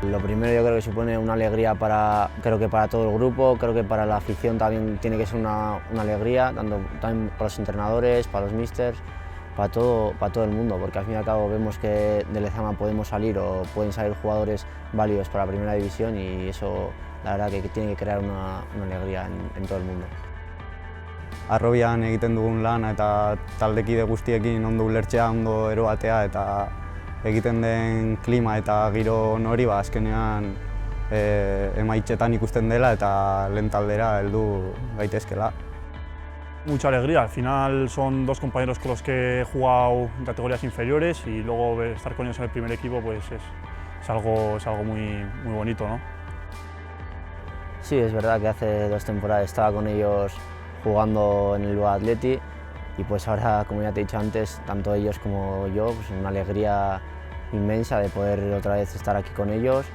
Lo primero yo creo que supone una alegría creo que para todo el grupo, creo que para la afición también tiene que ser una alegría, tanto también para los entrenadores, para los místers, para todo el mundo, porque al fin y al cabo vemos que de Lezama podemos salir o pueden salir jugadores válidos para la primera división y eso la verdad que tiene que crear una alegría en todo el mundo. Arrobian egiten dugun lana eta taldekide guztiekin ondo ulertzea, ondo eroatea eta egiten den klima eta giro hori azkenean emaitzetan ikusten dela eta lehen taldera heldu gaitezkela. Mucha alegría, al final son dos compañeros con los que he jugado en categorías inferiores y luego estar con ellos en el primer equipo pues es algo muy bonito, ¿no? Sí, es verdad que hace 2 temporadas estaba con ellos jugando en el Bilbao Athletic y pues ahora, como ya te he dicho antes, tanto ellos como yo, pues una alegría inmensa de poder otra vez estar aquí con ellos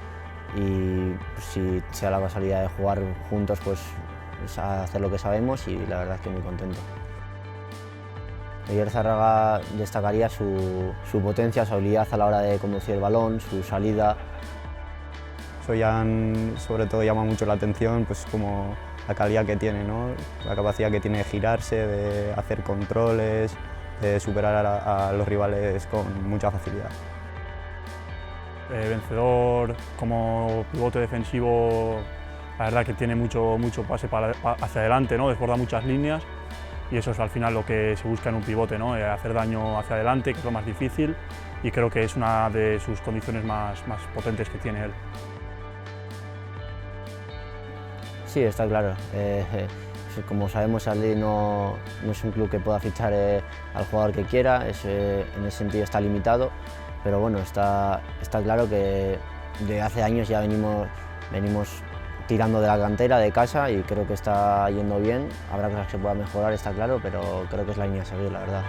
y pues, si se da la casualidad de jugar juntos, pues hacer lo que sabemos y la verdad es que muy contento. Oyer Zárraga destacaría su potencia, su habilidad a la hora de conducir el balón, su salida. Soyan sobre todo llama mucho la atención pues como la calidad que tiene, ¿no? La capacidad que tiene de girarse, de hacer controles, de superar a los rivales con mucha facilidad. Vencedor como pivote defensivo, la verdad que tiene mucho pase hacia adelante, ¿no? Desborda muchas líneas y eso es al final lo que se busca en un pivote, ¿no? Hacer daño hacia adelante, que es lo más difícil y creo que es una de sus condiciones más potentes que tiene él. Sí, está claro. Como sabemos, el Athletic no es un club que pueda fichar al jugador que quiera, en ese sentido está limitado, pero bueno, está claro que de hace años ya venimos tirando de la cantera, de casa, y creo que está yendo bien. Habrá cosas que se puedan mejorar, está claro, pero creo que es la línea a seguir, la verdad.